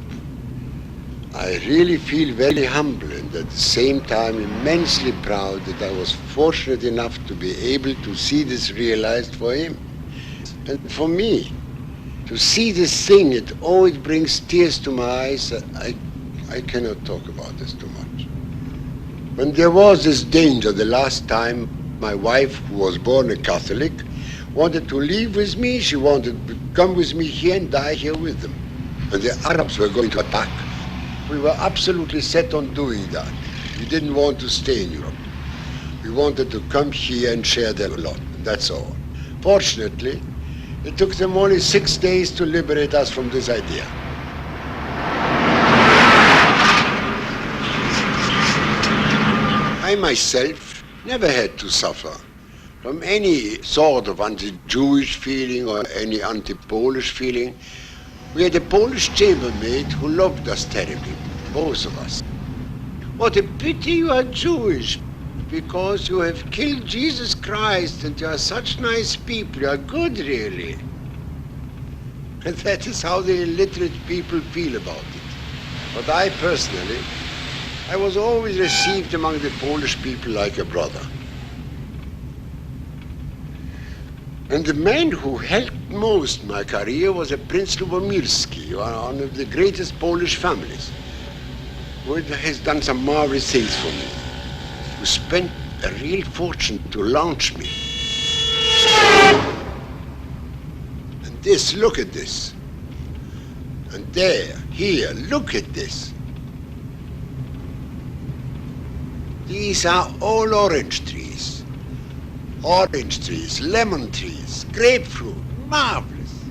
I really feel very humble and at the same time immensely proud that I was fortunate enough to be able to see this realized for him. And for me, to see this thing, it always brings tears to my eyes. I cannot talk about this too much. When there was this danger the last time, my wife, who was born a Catholic, wanted to leave with me. She wanted to come with me here and die here with them. And the Arabs were going to attack. We were absolutely set on doing that. We didn't want to stay in Europe. We wanted to come here and share their lot, and that's all. Fortunately, it took them only 6 days to liberate us from this idea. I myself never had to suffer from any sort of anti-Jewish feeling or any anti-Polish feeling. We had a Polish chambermaid who loved us terribly, both of us. What a pity you are Jewish, because you have killed Jesus Christ and you are such nice people, you are good really. And that is how the illiterate people feel about it. But I personally, I was always received among the Polish people like a brother. And the man who helped most my career was a Prince Lubomirski, one of the greatest Polish families, who has done some marvelous things for me, who spent a real fortune to launch me. And this, look at this. And there, here, look at this. These are all orange trees. Orange trees, lemon trees, grapefruit, marvelous.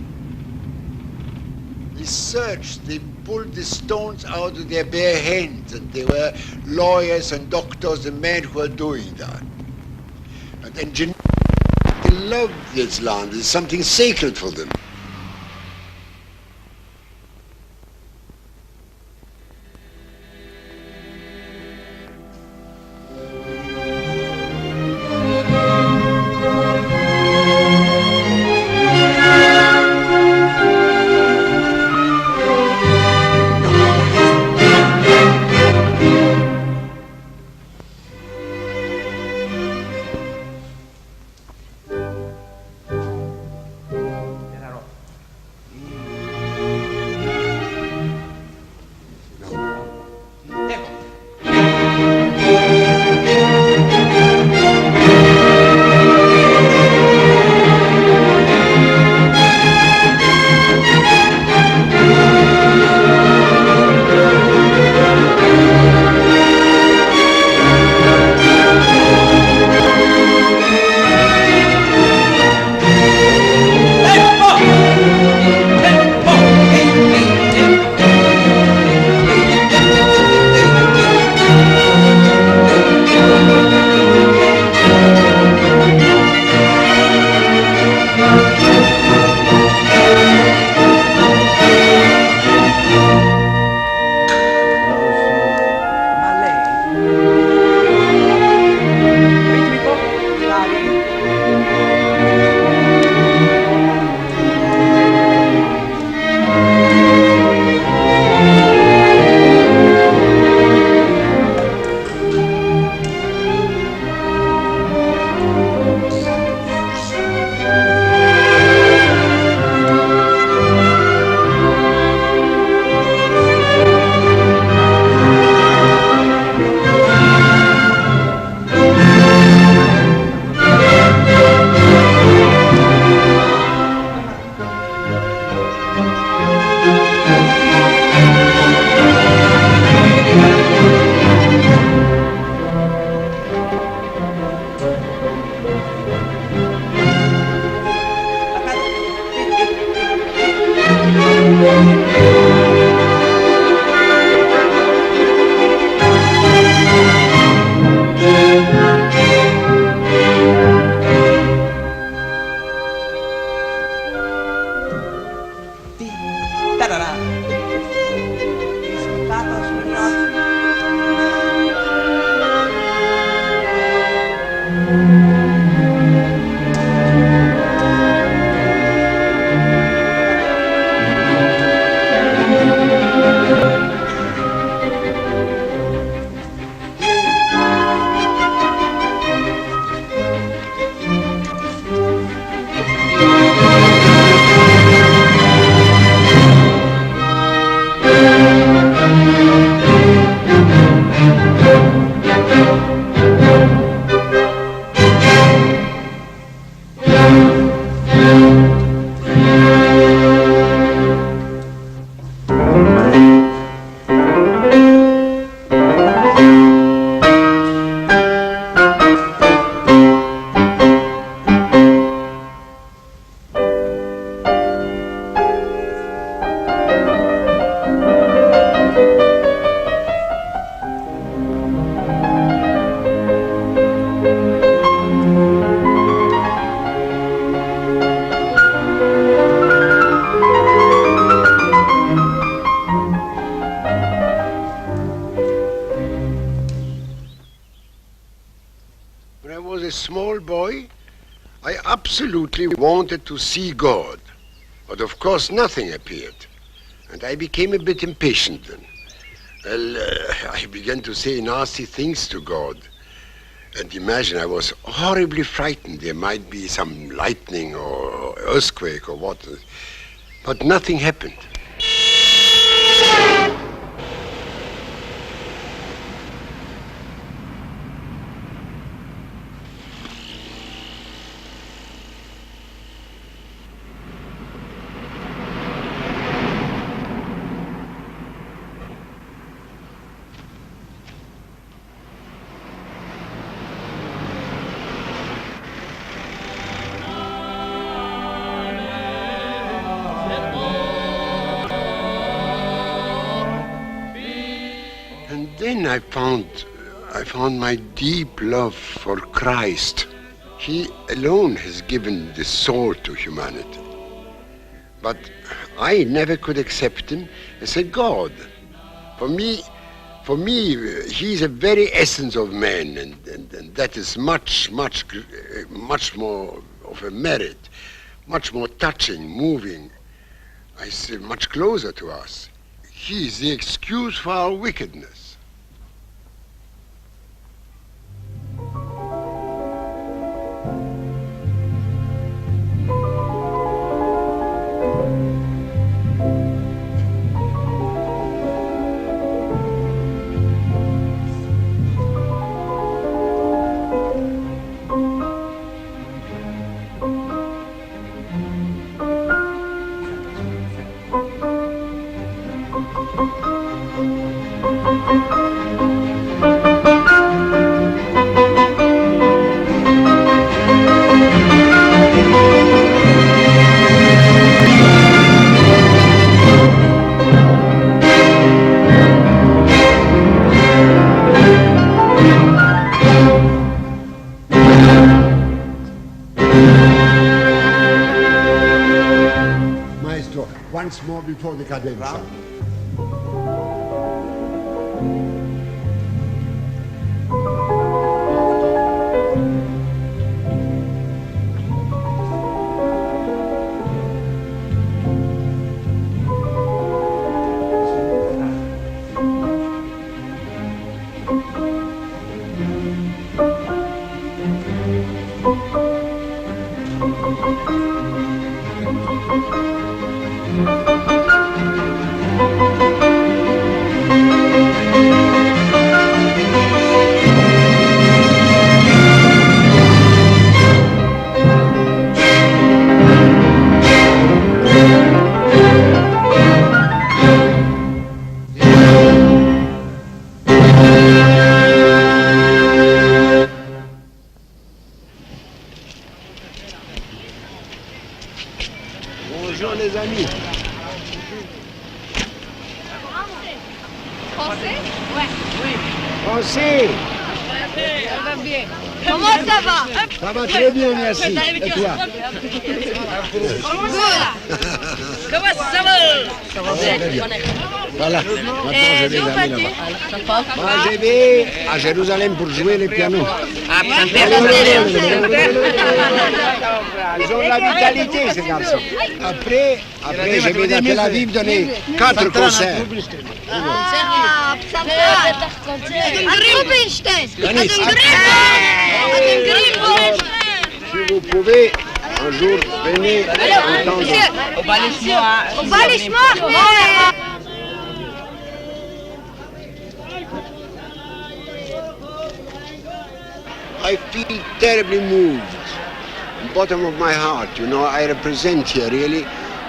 They searched, they pulled the stones out of their bare hands, and there were lawyers and doctors and men who were doing that. And engineers, they loved this land, it's something sacred for them. a small boy, I absolutely wanted to see God. But of course nothing appeared. And I became a bit impatient then. Well, I began to say nasty things to God. And imagine, I was horribly frightened. There might be some lightning or earthquake or what. But nothing happened. Then I found my deep love for Christ. He alone has given the soul to humanity. But I never could accept him as a God. For me, he's the very essence of man, and that is much more of a merit, much more touching, moving. I say much closer to us. He is the excuse for our wickedness. Once more before the cadenza. Bonjour les amis. Français? Ouais. Français. Ça va bien. Comment ça va? Ça va très bien, merci. Et toi? Comment ça va? Comment ça va? Ça va très bien. Voilà, maintenant je vais aller là-bas. Moi je vais à Jérusalem pour jouer le piano. Ils ont de la vitalité ces garçons. Après je vais à Tel Aviv donner 4 concerts. Si vous pouvez, un jour, venez entendre. I feel terribly moved, bottom of my heart. You know, I represent here really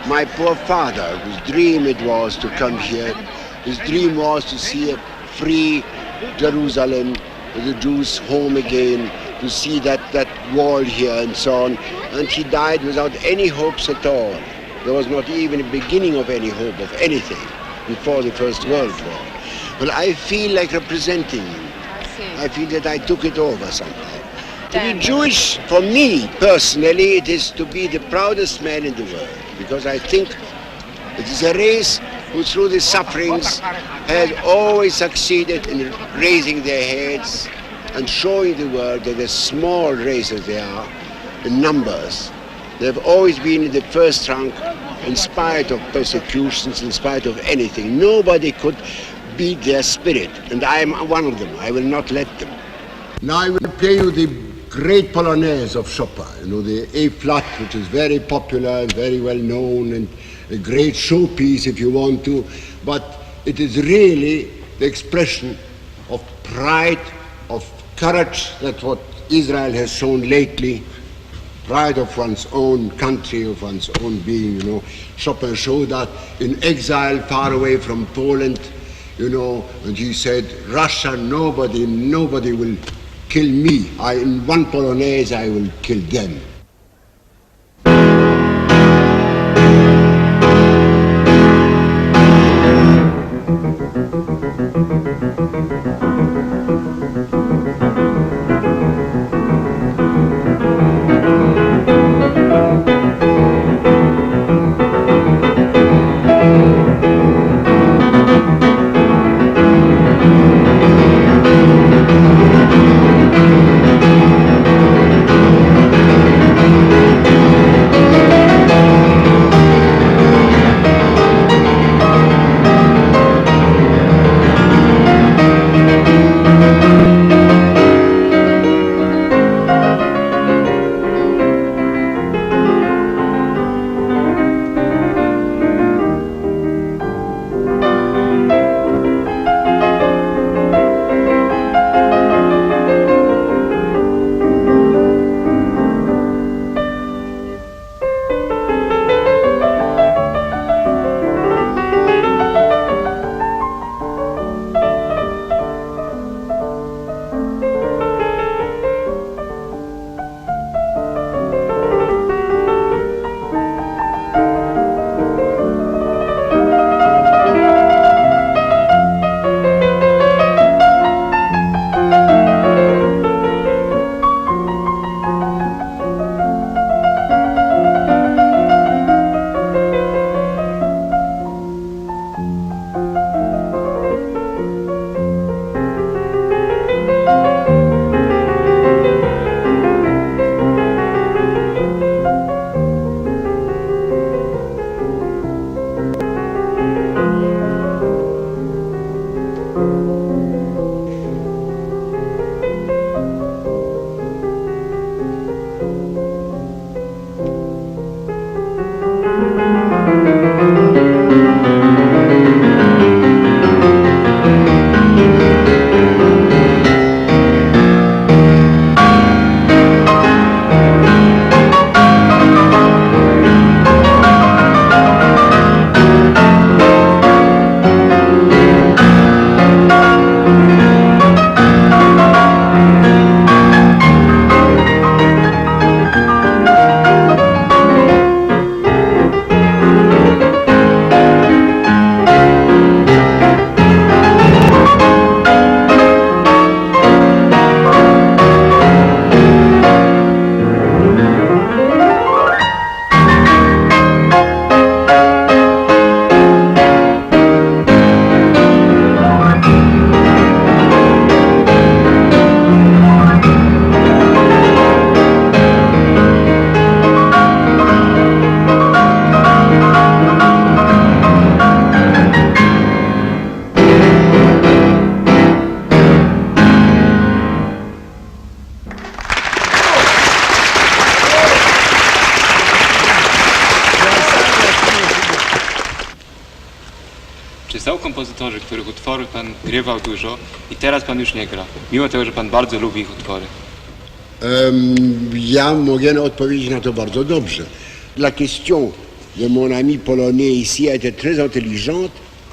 my poor father, whose dream it was to come here. His dream was to see a free Jerusalem, with the Jews home again, to see that wall here and so on. And he died without any hopes at all. There was not even a beginning of any hope of anything before the First World War. But I feel like representing him. I feel that I took it over somehow. To be Jewish, for me personally, it is to be the proudest man in the world, because I think it is a race who through the sufferings has always succeeded in raising their heads and showing the world that as small race as they are in numbers, they've always been in the first rank in spite of persecutions, in spite of anything. Nobody could beat their spirit, and I am one of them. I will not let them. Now I will play you the great Polonaise of Chopin, the A-flat, which is very popular and very well known and a great showpiece if you want to, but it is really the expression of pride, of courage, that's what Israel has shown lately, pride of one's own country, of one's own being, Chopin showed that in exile far away from Poland, and he said, Russia, nobody will kill me. In one Polonaise, I will kill them. Czy są kompozytorzy, których utworów pan grywał dużo i teraz pan już nie gra, mimo tego, że pan bardzo lubi ich utwory? Ja mogę odpowiedzieć na to bardzo dobrze. La question de mon ami polonais ici a été très intelligente.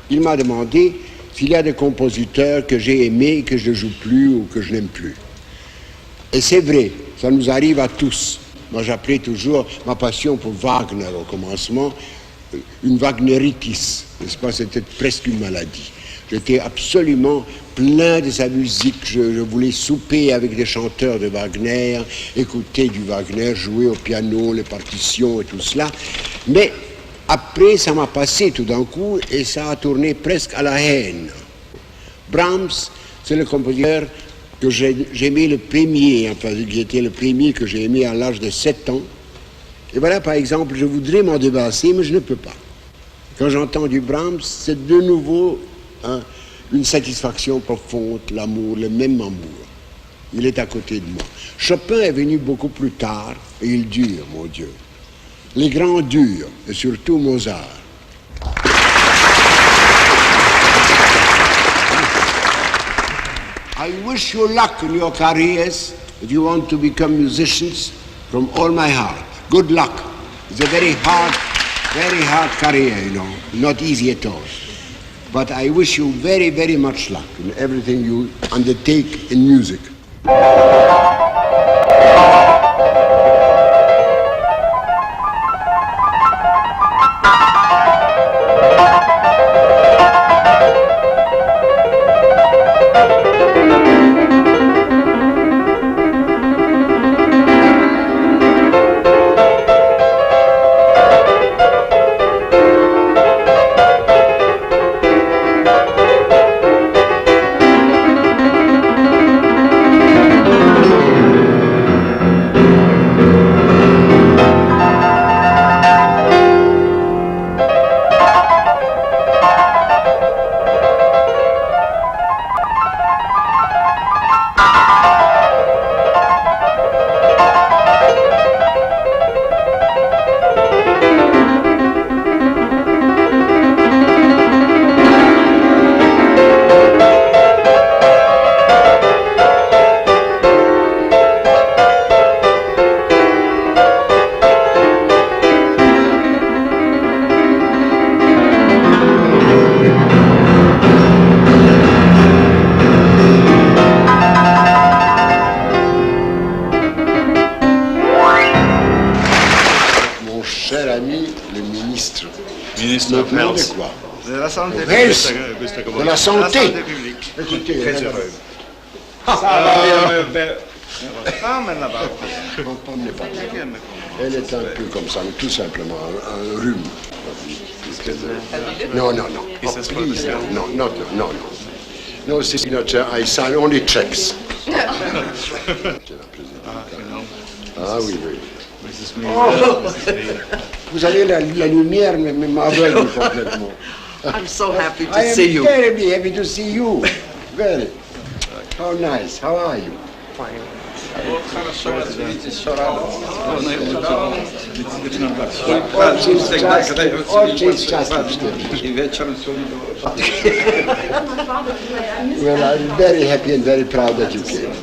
Il m'a demandé s'il y a des compositeurs que j'ai aimés, que je ne joue plus ou que je n'aime plus. Et c'est vrai, ça nous arrive à tous. Moi j'appelais toujours ma passion pour Wagner au commencement une Wagneritis, n'est-ce pas? C'était presque une maladie. J'étais absolument plein de sa musique. Je voulais souper avec des chanteurs de Wagner, écouter du Wagner, jouer au piano, les partitions et tout cela. Mais après, ça m'a passé tout d'un coup et ça a tourné presque à la haine. Brahms, c'est le compositeur que j'aimais le premier, enfin, qui était le premier que j'ai aimé à l'âge de 7 ans. Et voilà, par exemple, je voudrais m'en débarrasser, mais je ne peux pas. Quand j'entends du Brahms, c'est de nouveau une satisfaction profonde, l'amour, le même amour. Il est à côté de moi. Chopin est venu beaucoup plus tard, et il dure, mon Dieu. Les grands durent, et surtout Mozart. I wish you luck in your careers if you want to become musicians from all my heart. Good luck. It's a very hard career, you know, not easy at all. But I wish you very, very much luck in everything you undertake in music. Maintenant de quoi? De la santé publique. De la santé. publique. Écoutez, Très heureux. Elle est un peu comme ça, tout simplement, un rhume. Non, non, non. Oh, please, no, no, no, no. No, signature, I sign only checks. Ah oui, oui. Oh, vous avez la lumière m'aveugle complètement. I'm so happy to I am see you. terribly happy to see you. Very. How nice. How are you? Fine. Well, I'm very happy and very proud that you came.